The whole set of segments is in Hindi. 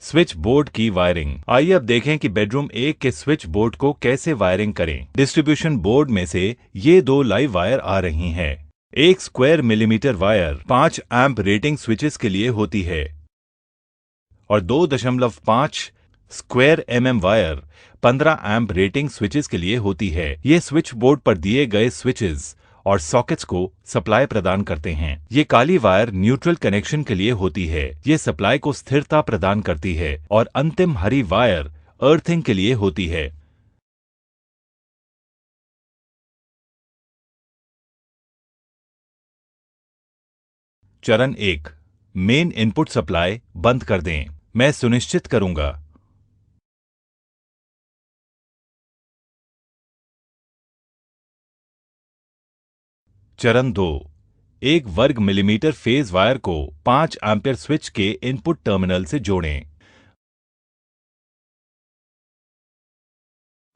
स्विच बोर्ड की वायरिंग। आइए अब देखें कि बेडरूम 1 के स्विच बोर्ड को कैसे वायरिंग करें। डिस्ट्रीब्यूशन बोर्ड में से ये दो लाइव वायर आ रही हैं। 1 square millimetre wire 5 amp rating switches के लिए होती है और 2.5 square wire 15 amp rating switches के लिए होती है। ये स्विच बोर्ड पर दिए गए स्विचेस और सॉकेट्स को सप्लाई प्रदान करते हैं। ये काली वायर न्यूट्रल कनेक्शन के लिए होती है। ये सप्लाई को स्थिरता प्रदान करती है और अंतिम हरी वायर अर्थिंग के लिए होती है। चरण 1, मेन इनपुट सप्लाई बंद कर दें। मैं सुनिश्चित करूंगा। चरण 2, 1 वर्ग मिलीमीटर फेज वायर को 5 एम्पियर स्विच के इनपुट टर्मिनल से जोड़ें।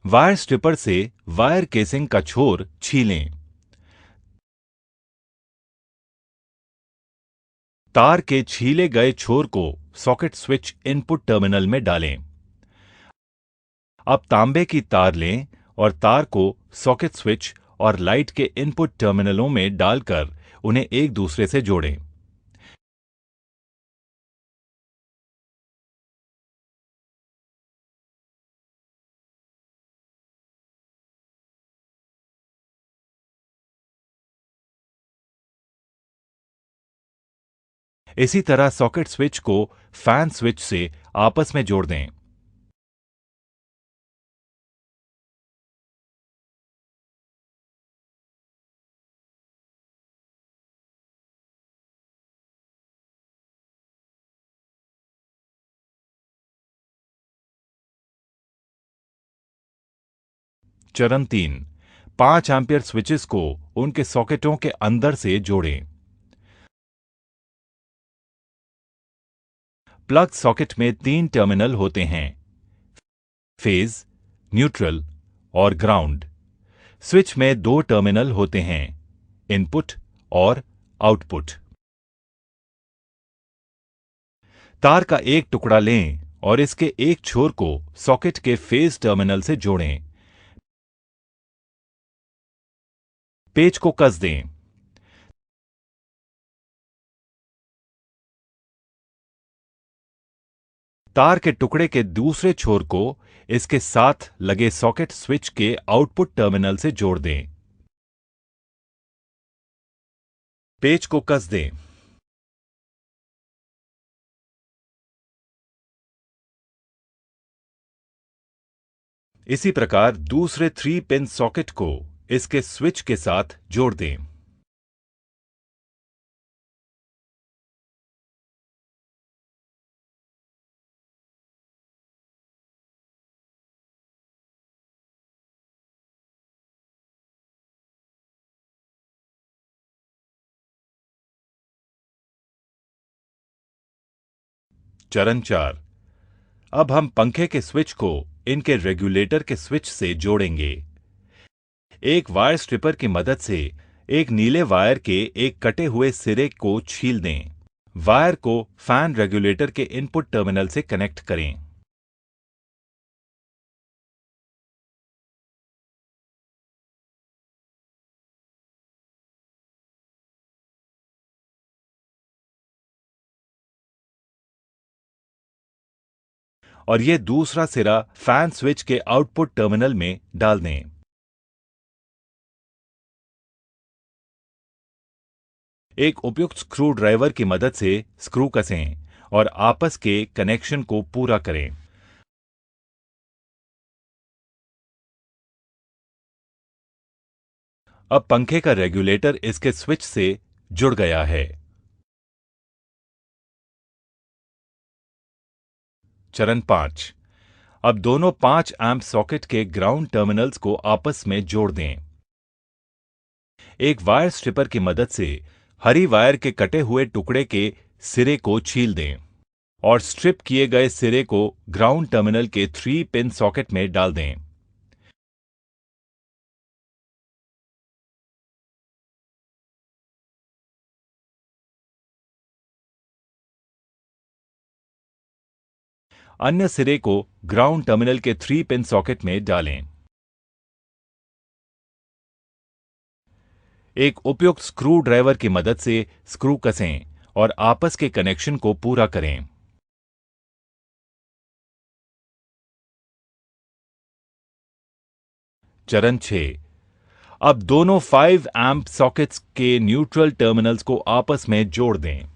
वायर स्ट्रिपर से वायर केसिंग का छोर छीलें। तार के छीले गए छोर को सॉकेट स्विच इनपुट टर्मिनल में डालें। अब तांबे की तार लें और तार को सॉकेट स्विच और लाइट के इनपुट टर्मिनलों में डालकर उन्हें एक दूसरे से जोड़ें। इसी तरह सॉकेट स्विच को फैन स्विच से आपस में जोड़ दें। चरण 3, 5 एम्पियर स्विचेस को उनके सॉकेटों के अंदर से जोड़ें। प्लग सॉकेट में 3 टर्मिनल होते हैं, फेज, न्यूट्रल और ग्राउंड। स्विच में 2 टर्मिनल होते हैं, इनपुट और आउटपुट। तार का एक टुकड़ा लें और इसके एक छोर को सॉकेट के फेज टर्मिनल से जोड़ें। पेच को कस दें। तार के टुकड़े के दूसरे छोर को इसके साथ लगे सॉकेट स्विच के आउटपुट टर्मिनल से जोड़ दें। पेच को कस दें। इसी प्रकार दूसरे 3 पिन सॉकेट को इसके स्विच के साथ जोड़ दें। चरण 4, अब हम पंखे के स्विच को इनके रेगुलेटर के स्विच से जोड़ेंगे। एक वायर स्ट्रिपर की मदद से एक नीले वायर के एक कटे हुए सिरे को छील दें। वायर को फैन रेगुलेटर के इनपुट टर्मिनल से कनेक्ट करें। और ये दूसरा सिरा फैन स्विच के आउटपुट टर्मिनल में डाल दें। एक उपयुक्त स्क्रू ड्राइवर की मदद से स्क्रू कसें और आपस के कनेक्शन को पूरा करें। अब पंखे का रेगुलेटर इसके स्विच से जुड़ गया है। चरण 5, अब दोनों 5 एम्प सॉकेट के ग्राउंड टर्मिनल्स को आपस में जोड़ दें। एक वायर स्ट्रिपर की मदद से हरी वायर के कटे हुए टुकड़े के सिरे को छील दें और स्ट्रिप किए गए सिरे को ग्राउंड टर्मिनल के 3 पिन सॉकेट में डाल दें। अन्य सिरे को ग्राउंड टर्मिनल के 3 पिन सॉकेट में डालें। एक उपयुक्त स्क्रू ड्राइवर की मदद से स्क्रू कसें और आपस के कनेक्शन को पूरा करें। चरण 6। अब दोनों 5 एम्प सॉकेट्स के न्यूट्रल टर्मिनल्स को आपस में जोड़ दें।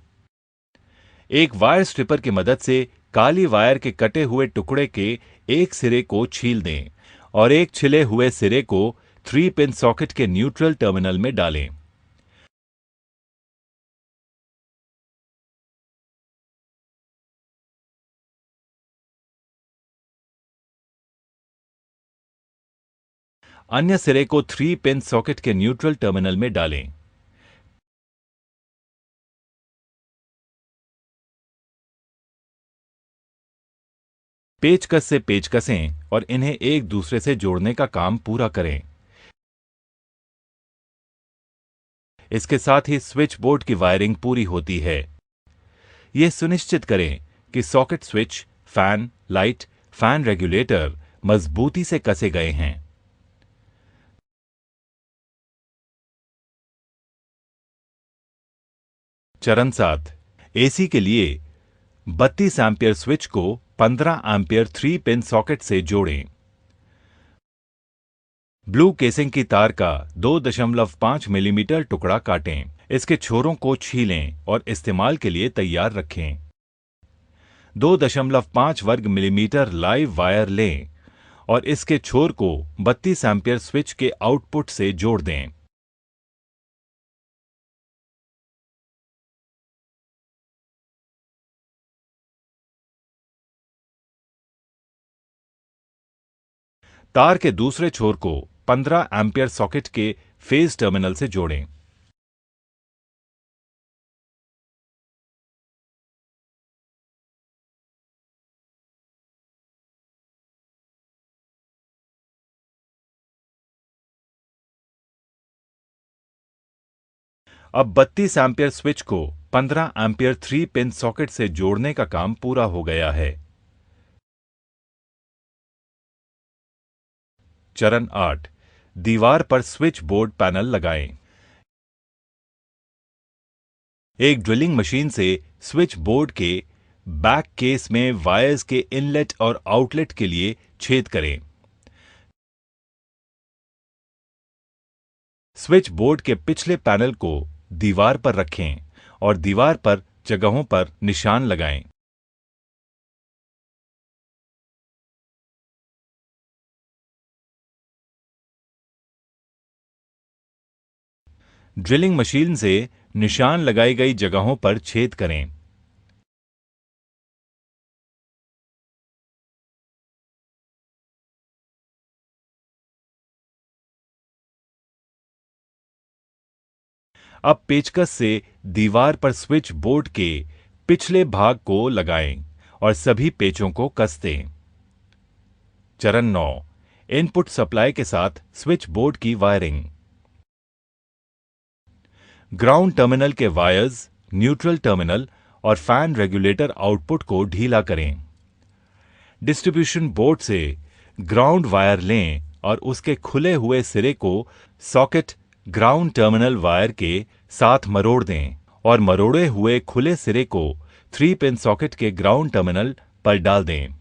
एक वायर स्ट्रिपर की मदद से काली वायर के कटे हुए टुकड़े के एक सिरे को छील दें और एक छिले हुए सिरे को 3 पिन सॉकेट के न्यूट्रल टर्मिनल में डालें। अन्य सिरे को 3 पिन सॉकेट के न्यूट्रल टर्मिनल में डालें। पेचकस से पेचकसें और इन्हें एक दूसरे से जोड़ने का काम पूरा करें। इसके साथ ही स्विच बोर्ड की वायरिंग पूरी होती है। यह सुनिश्चित करें कि socket switch, fan, light, fan regulator मजबूती से कसे गए हैं। चरण 7। एसी के लिए 32 एम्पियर स्विच को 15 एम्पियर 3 पिन सॉकेट से जोड़ें। ब्लू केसिंग की तार का 2.5 मिलीमीटर टुकड़ा काटें। इसके छोरों को छीलें और इस्तेमाल के लिए तैयार रखें। 2.5 वर्ग मिलीमीटर लाइव वायर लें और इसके छोर को 32 एम्पियर स्विच के आउटपुट से जोड़ दें। तार के दूसरे छोर को 15 एम्पियर सॉकेट के फेज टर्मिनल से जोड़ें। अब 32 एम्पियर स्विच को 15 एम्पियर 3 पिन सॉकेट से जोड़ने का काम पूरा हो गया है। चरण 8। दीवार पर स्विच बोर्ड पैनल लगाएं। एक ड्रिलिंग मशीन से स्विच बोर्ड के बैक केस में वायर्स के इनलेट और आउटलेट के लिए छेद करें। स्विच बोर्ड के पिछले पैनल को दीवार पर रखें और दीवार पर जगहों पर निशान लगाएं। ड्रिलिंग मशीन से निशान लगाई गई जगहों पर छेद करें। अब पेचकस से दीवार पर स्विच बोर्ड के पिछले भाग को लगाएं और सभी पेचों को कस दें। चरण 9। इनपुट सप्लाई के साथ स्विच बोर्ड की वायरिंग। ग्राउंड टर्मिनल के वायर्स, न्यूट्रल टर्मिनल और फैन रेगुलेटर आउटपुट को ढीला करें। डिस्ट्रीब्यूशन बोर्ड से ग्राउंड वायर लें और उसके खुले हुए सिरे को सॉकेट ग्राउंड टर्मिनल वायर के साथ मरोड़ दें और मरोड़े हुए खुले सिरे को 3 पिन सॉकेट के ग्राउंड टर्मिनल पर डाल दें।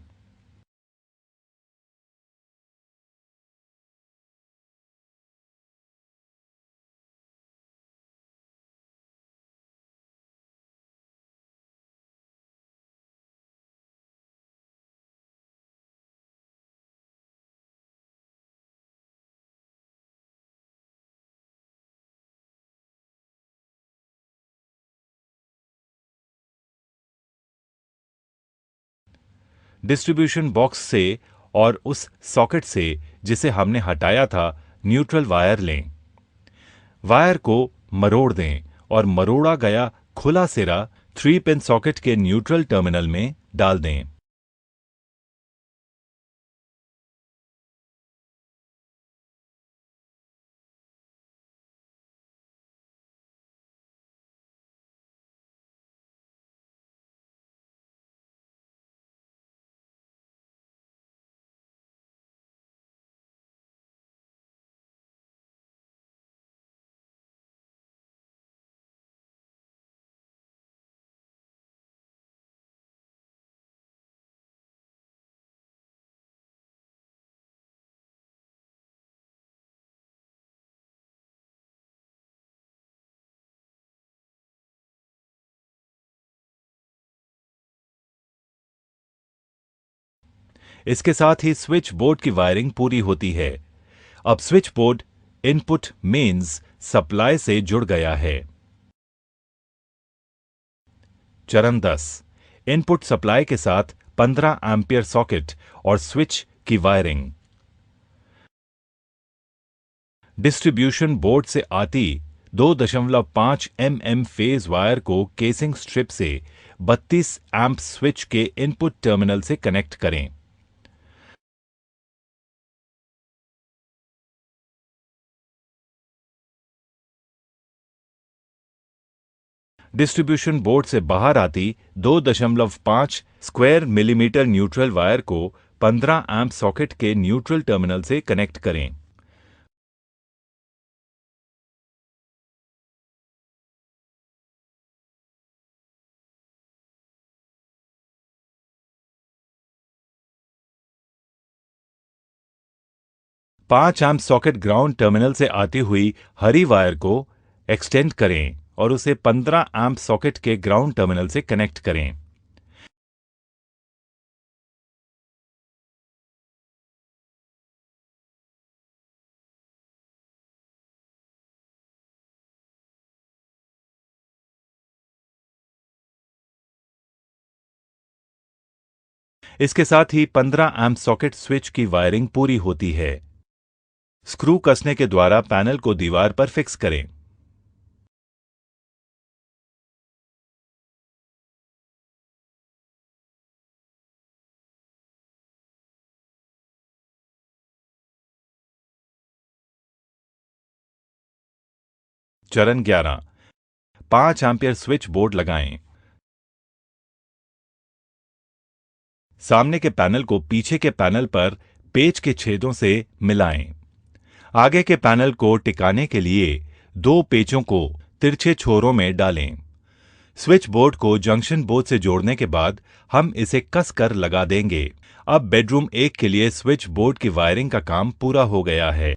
डिस्ट्रीब्यूशन बॉक्स से और उस सॉकेट से जिसे हमने हटाया था न्यूट्रल वायर लें। वायर को मरोड़ दें और मरोड़ा गया खुला सिरा 3 पिन सॉकेट के न्यूट्रल टर्मिनल में डाल दें। इसके साथ ही स्विच बोर्ड की वायरिंग पूरी होती है। अब switch board input mains supply से जुड़ गया है। चरण 10, इनपुट सप्लाई के साथ 15 एम्पियर सॉकेट और स्विच की वायरिंग। डिस्ट्रीब्यूशन बोर्ड से आती 2.5 mm फेज वायर को केसिंग स्ट्रिप से 32 एम्प स्विच के इनपुट टर्मिनल से कनेक्ट करें। डिस्ट्रीब्यूशन बोर्ड से बाहर आती 2.5 स्क्वायर मिलीमीटर न्यूट्रल वायर को 15 एम्प सॉकेट के न्यूट्रल टर्मिनल से कनेक्ट करें। पांच एम्प सॉकेट ग्राउंड टर्मिनल से आती हुई हरी वायर को एक्सटेंड करें और उसे 15 एम्प सॉकेट के ग्राउंड टर्मिनल से कनेक्ट करें। इसके साथ ही 15 एम्प सॉकेट स्विच की वायरिंग पूरी होती है। स्क्रू कसने के द्वारा पैनल को दीवार पर फिक्स करें। चरण 11, 5 एम्पियर स्विच बोर्ड लगाएं। सामने के पैनल को पीछे के पैनल पर पेच के छेदों से मिलाएं। आगे के पैनल को टिकाने के लिए 2 पेचों को तिरछे छोरों में डालें। स्विच बोर्ड को जंक्शन बोर्ड से जोड़ने के बाद हम इसे कस कर लगा देंगे। अब बेडरूम 1 के लिए स्विच बोर्ड की वायरिंग का काम पूरा हो गया है।